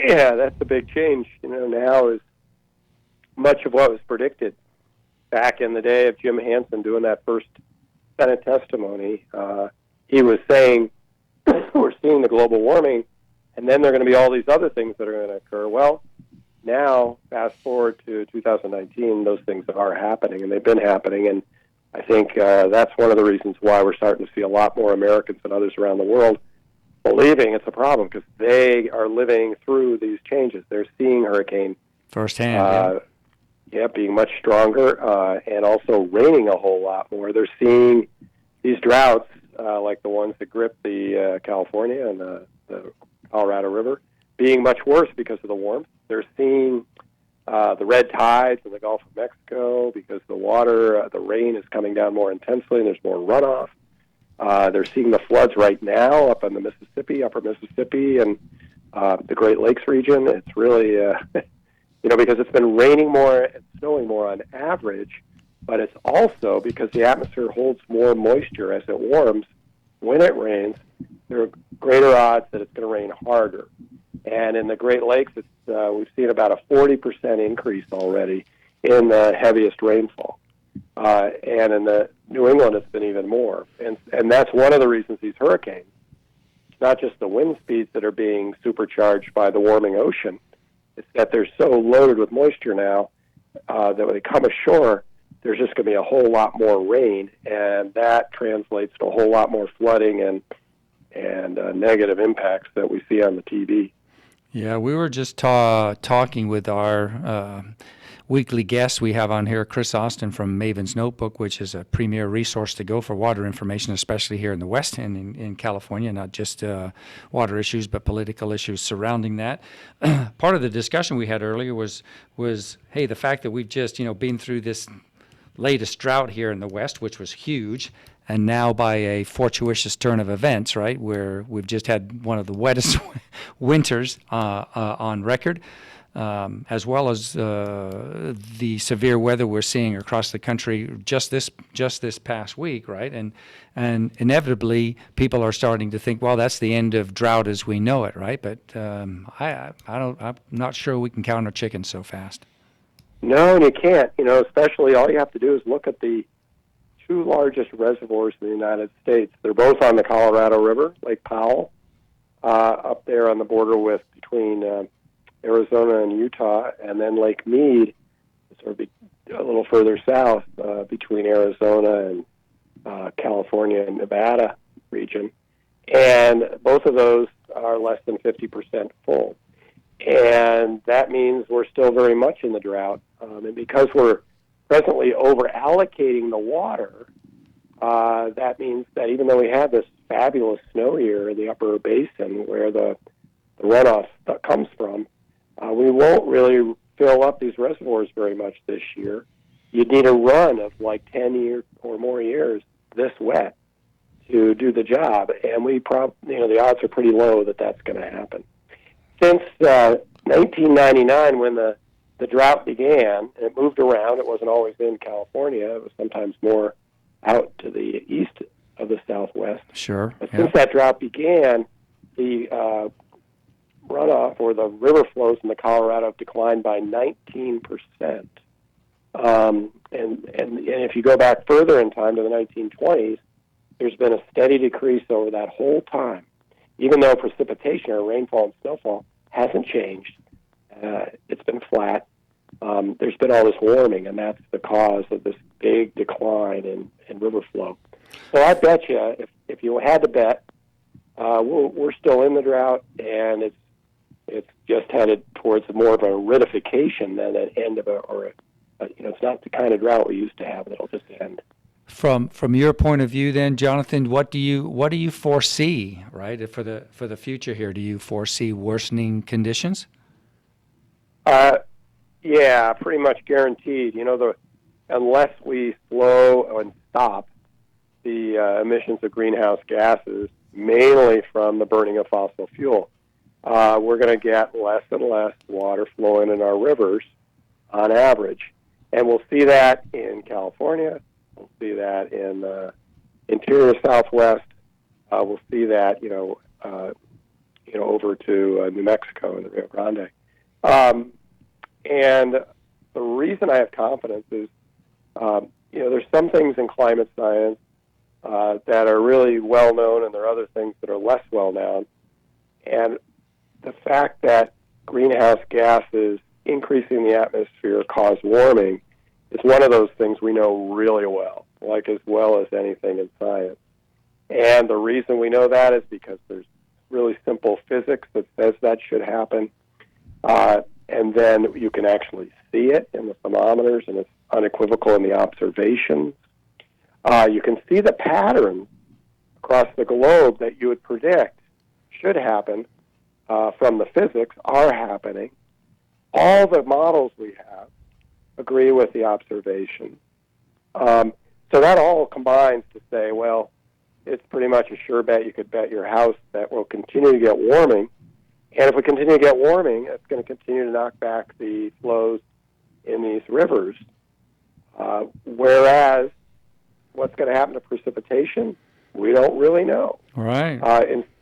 Yeah, that's a big change. Now is much of what was predicted back in the day of Jim Hansen doing that first Senate testimony. He was saying, we're seeing the global warming, and then there are going to be all these other things that are going to occur. Well, now, fast forward to 2019, those things are happening, and they've been happening, and I think that's one of the reasons why we're starting to see a lot more Americans and others around the world believing it's a problem, because they are living through these changes. They're seeing hurricane firsthand, being much stronger and also raining a whole lot more. They're seeing these droughts like the ones that grip the California and the Colorado River being much worse because of the warmth. They're seeing the red tides in the Gulf of Mexico because the rain is coming down more intensely and there's more runoff. They're seeing the floods right now up in the Mississippi, upper Mississippi, and the Great Lakes region. It's really, because it's been raining more and snowing more on average, but it's also because the atmosphere holds more moisture as it warms. When it rains, there are greater odds that it's going to rain harder. And in the Great Lakes, we've seen about a 40% increase already in the heaviest rainfall. And in the New England, it's been even more. And that's one of the reasons these hurricanes, it's not just the wind speeds that are being supercharged by the warming ocean, it's that they're so loaded with moisture now that when they come ashore, there's just going to be a whole lot more rain, and that translates to a whole lot more flooding and negative impacts that we see on the TV. Yeah, we were just talking with our weekly guest we have on here, Chris Austin from Maven's Notebook, which is a premier resource to go for water information, especially here in the West and in California, not just water issues, but political issues surrounding that. Part of the discussion we had earlier was, hey, the fact that we've just, been through this latest drought here in the West, which was huge, and now by a fortuitous turn of events, right, where we've just had one of the wettest winters on record, as well as the severe weather we're seeing across the country just this past week, right? And inevitably, people are starting to think, well, that's the end of drought as we know it, right? But I'm not sure we can count our chickens so fast. No, and you can't. Especially all you have to do is look at the two largest reservoirs in the United States. They're both on the Colorado River, Lake Powell, up there on the border between Arizona and Utah, and then Lake Mead, sort of a little further south between Arizona and California and Nevada region. And both of those are less than 50% full. And that means we're still very much in the drought. And because we're presently over-allocating the water, that means that even though we have this fabulous snow here in the upper basin where the runoff comes from, we won't really fill up these reservoirs very much this year. You'd need a run of like 10 years or more years this wet to do the job, and the odds are pretty low that that's going to happen. Since 1999, when the drought began, it moved around. It wasn't always in California. It was sometimes more out to the east of the Southwest. Sure. But since that drought began, the runoff or the river flows in the Colorado have declined by 19%. And if you go back further in time to the 1920s, there's been a steady decrease over that whole time, even though precipitation or rainfall and snowfall hasn't changed. It's been flat. There's been all this warming, and that's the cause of this big decline in river flow. So I bet you, if you had to bet, we're still in the drought, and it's just headed towards more of a aridification than an end of it's not the kind of drought we used to have that'll just end. From your point of view, then, Jonathan, what do you foresee, right, for the future here? Do you foresee worsening conditions? Yeah, pretty much guaranteed. Unless we slow and stop the emissions of greenhouse gases, mainly from the burning of fossil fuel, we're going to get less and less water flowing in our rivers on average. And we'll see that in California. We'll see that in the interior Southwest. We'll see that, over to New Mexico and the Rio Grande. And the reason I have confidence is, there's some things in climate science that are really well known, and there are other things that are less well known. And the fact that greenhouse gases increasing the atmosphere cause warming is one of those things we know really well, like as well as anything in science. And the reason we know that is because there's really simple physics that says that should happen. And then you can actually see it in the thermometers, and it's unequivocal in the observations. You can see the patterns across the globe that you would predict should happen from the physics are happening. All the models we have agree with the observation. So that all combines to say, well, it's pretty much a sure bet. You could bet your house that we'll continue to get warming. And if we continue to get warming, it's going to continue to knock back the flows in these rivers. Whereas what's going to happen to precipitation, we don't really know. Right.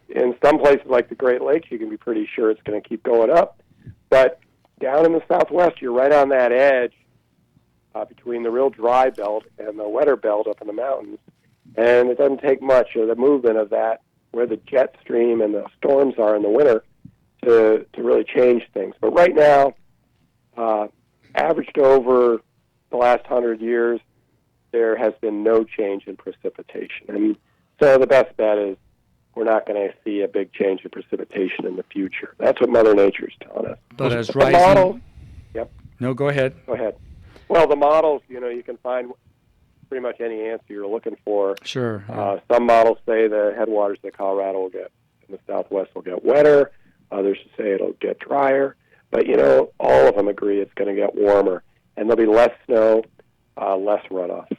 In some places like the Great Lakes, you can be pretty sure it's going to keep going up. But down in the Southwest, you're right on that edge between the real dry belt and the wetter belt up in the mountains. And it doesn't take much of the movement of that, where the jet stream and the storms are in the winter, to really change things. But right now, averaged over the last 100 years, there has been no change in precipitation. And so the best bet is we're not going to see a big change in precipitation in the future. That's what Mother Nature's telling us. But as the models, yep. No, go ahead. Go ahead. Well, the models, you can find pretty much any answer you're looking for. Sure. Some models say the headwaters of Colorado will get, in the Southwest, will get wetter. Others say it'll get drier. But, all of them agree it's going to get warmer. And there'll be less snow, less runoff.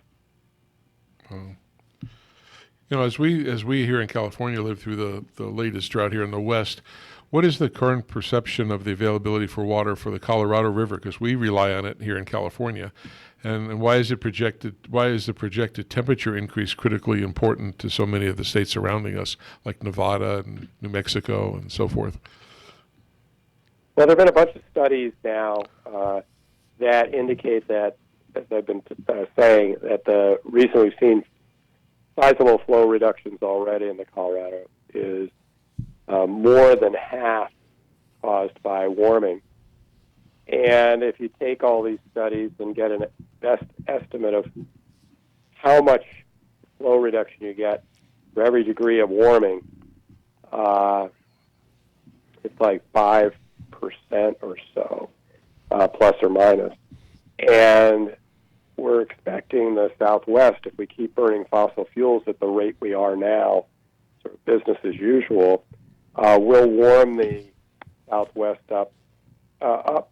As we here in California live through the latest drought here in the West, what is the current perception of the availability for water for the Colorado River? Because we rely on it here in California. And why is the projected temperature increase critically important to so many of the states surrounding us, like Nevada and New Mexico and so forth? Well, there have been a bunch of studies now that indicate that, as I've been saying, that the reason we've seen sizable flow reductions already in the Colorado is more than half caused by warming. And if you take all these studies and get a best estimate of how much flow reduction you get for every degree of warming, it's like 5% or so, plus or minus. And we're expecting the Southwest, if we keep burning fossil fuels at the rate we are now, sort of business as usual, will warm the Southwest up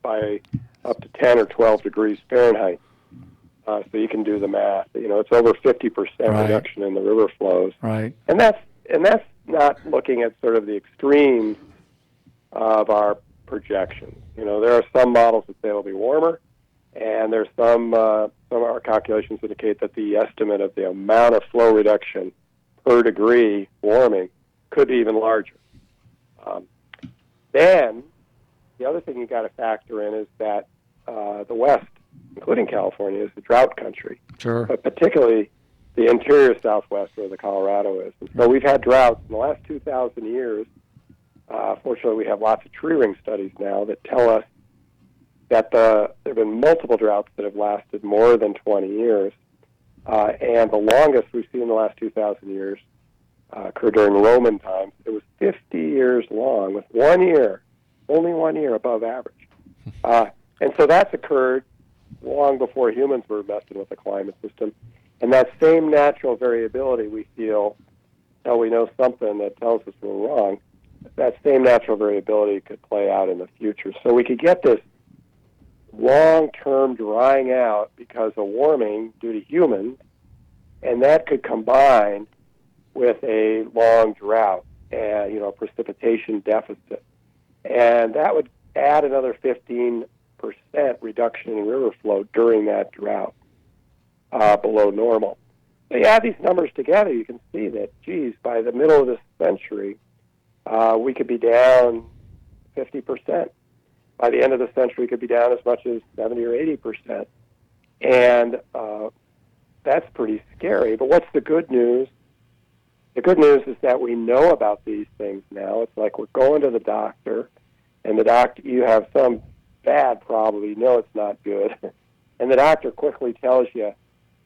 by up to 10 or 12 degrees Fahrenheit. So you can do the math. It's over 50% reduction in the river flows. Right. And that's not looking at sort of the extremes of our projections. There are some models that say it'll be warmer, and there's some of our calculations indicate that the estimate of the amount of flow reduction per degree warming could be even larger. Then the other thing you got to factor in is that the West, including California, is the drought country. Sure. But particularly the interior Southwest, where the Colorado is. And so we've had droughts in the last 2,000 years. Fortunately, we have lots of tree ring studies now that tell us that there have been multiple droughts that have lasted more than 20 years. And the longest we've seen in the last 2,000 years occurred during Roman times. It was 50 years long, with only 1 year above average. And so that's occurred long before humans were messing with the climate system. And that same natural variability we feel until we know something that tells us we're wrong, that same natural variability could play out in the future. So we could get this long-term drying out because of warming due to humans, and that could combine with a long drought and, precipitation deficit. And that would add another 15% reduction in river flow during that drought below normal. So you add these numbers together, you can see that, by the middle of this century, we could be down 50%. By the end of the century, we could be down as much as 70 or 80%. And that's pretty scary. But what's the good news? The good news is that we know about these things now. It's like we're going to the doctor, and the doctor, you have some bad problem, you know it's not good, and the doctor quickly tells you,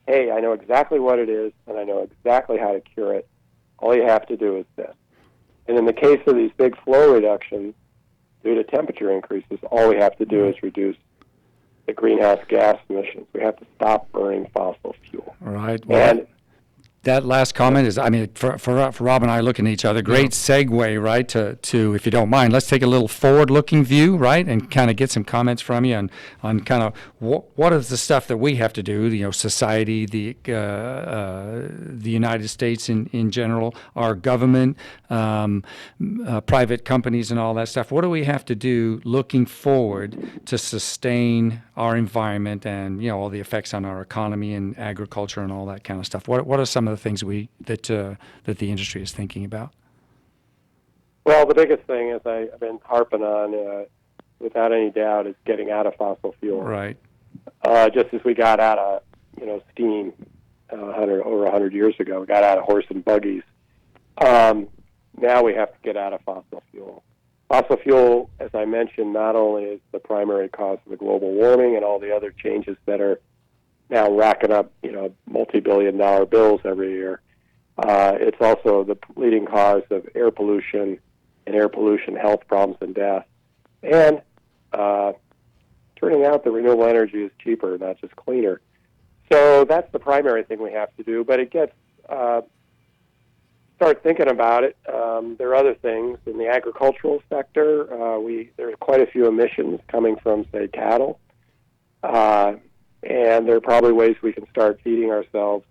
hey, I know exactly what it is, and I know exactly how to cure it. All you have to do is this. And in the case of these big flow reductions due to temperature increases, all we have to do is reduce the greenhouse gas emissions. We have to stop burning fossil fuel. Right. Well, and that last comment is, for Rob and I looking at each other, great segue, right, to, if you don't mind, let's take a little forward-looking view, right, and kind of get some comments from you on kind of what is the stuff that we have to do, society, the United States in general, our government, private companies and all that stuff. What do we have to do looking forward to sustain our environment and, all the effects on our economy and agriculture and all that kind of stuff? What are some of the things that the industry is thinking about? Well, the biggest thing, as I've been harping on, without any doubt, is getting out of fossil fuel. Right. Just as we got out of, steam over 100 years ago, we got out of horse and buggies. Now we have to get out of fossil fuel. Fossil fuel, as I mentioned, not only is the primary cause of the global warming and all the other changes that are now racking up, multi-billion-dollar bills every year. It's also the leading cause of air pollution and air pollution health problems and death. And turning out that renewable energy is cheaper, not just cleaner. So that's the primary thing we have to do. But it gets start thinking about it. There are other things in the agricultural sector. There are quite a few emissions coming from, say, cattle. And there are probably ways we can start feeding ourselves,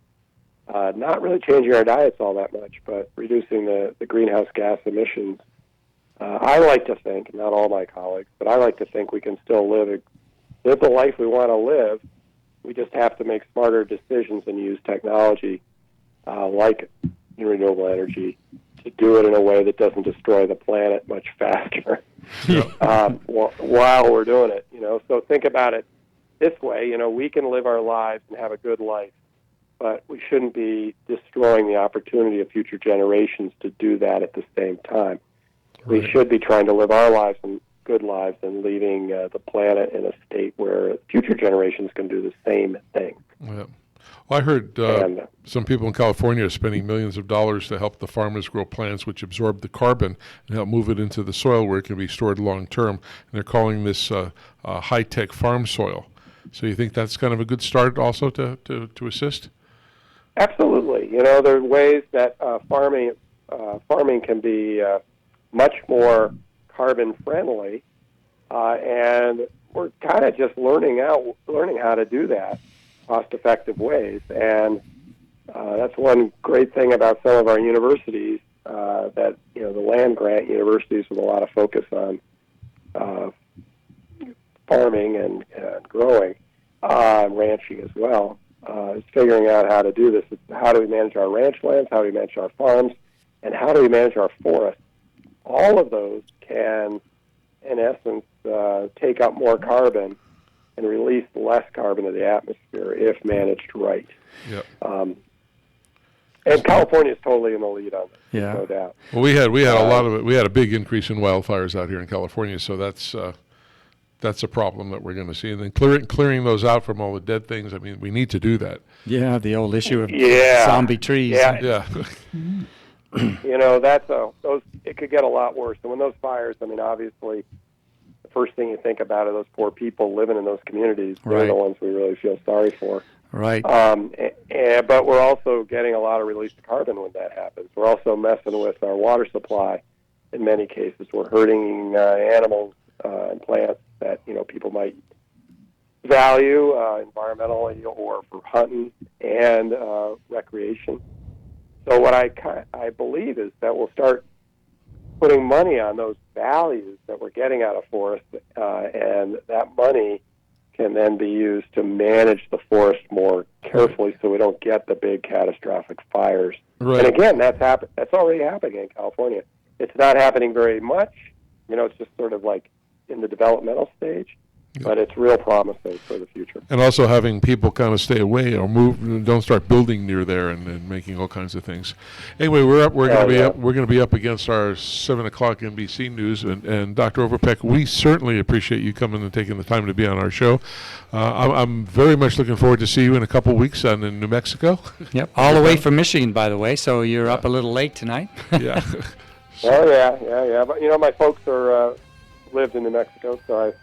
not really changing our diets all that much, but reducing the greenhouse gas emissions. I like to think, not all my colleagues, but I like to think we can still live the life we want to live. We just have to make smarter decisions and use technology like renewable energy to do it in a way that doesn't destroy the planet much faster while we're doing it. So think about it this way, we can live our lives and have a good life, but we shouldn't be destroying the opportunity of future generations to do that at the same time. Right. We should be trying to live our lives and good lives and leaving the planet in a state where future generations can do the same thing. Yeah. Well, I heard some people in California are spending millions of dollars to help the farmers grow plants which absorb the carbon and help move it into the soil where it can be stored long term. And they're calling this high-tech farm soil. So you think that's kind of a good start also to assist? Absolutely. There are ways that farming can be much more carbon friendly, and we're kind of just learning how to do that cost-effective ways. And that's one great thing about some of our universities, that the land-grant universities with a lot of focus on farming and growing, ranching as well, is figuring out how to do this. It's how do we manage our ranch lands, how do we manage our farms, and how do we manage our forests. All of those can, in essence, take up more carbon and release less carbon to the atmosphere if managed right. Yep. And California is totally in the lead on this, no doubt. Well, we had a lot of it. We had a big increase in wildfires out here in California, so that's a problem that we're going to see. And then clearing those out from all the dead things. I mean, we need to do that. Yeah, the old issue of zombie trees. Yeah. It could get a lot worse. And when those fires, obviously, the first thing you think about are those poor people living in those communities. They're the ones we really feel sorry for. Right. But we're also getting a lot of release of carbon when that happens. We're also messing with our water supply in many cases. We're hurting animals and plants that people might value, environmentally or for hunting and recreation. So what I believe is that we'll start putting money on those values that we're getting out of forests, and that money can then be used to manage the forest more carefully so we don't get the big catastrophic fires. Right. And again, that's already happening in California. It's not happening very much. It's just sort of like in the developmental stage, but it's real promising for the future. And also having people kind of stay away or move, don't start building near there and making all kinds of things. Anyway, we're going to be up against our 7:00 NBC news, and Dr. Overpeck, we certainly appreciate you coming and taking the time to be on our show. I'm very much looking forward to see you in a couple of weeks in New Mexico. Yep, all the way from Michigan, by the way. So you're up a little late tonight. Yeah. Oh yeah. But my folks are lived in New Mexico, so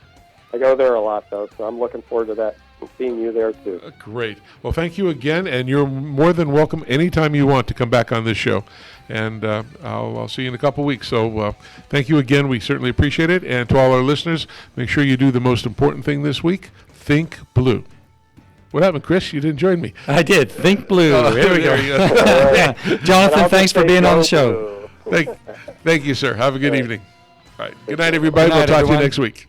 I go there a lot, though, so I'm looking forward to that and seeing you there, too. Great. Well, thank you again, and you're more than welcome anytime you want to come back on this show. And I'll see you in a couple weeks. So thank you again. We certainly appreciate it. And to all our listeners, make sure you do the most important thing this week, think blue. What happened, Chris? You didn't join me. I did. Think blue. Here we go. Jonathan, thanks for being on the show. Thank you, sir. Have a good evening. All right. Good night, everybody. We'll talk to you next week.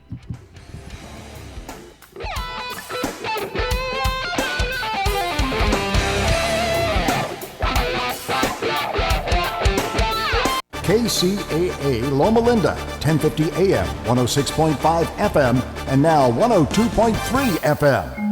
KCAA Loma Linda, 1050 AM, 106.5 FM, and now 102.3 FM.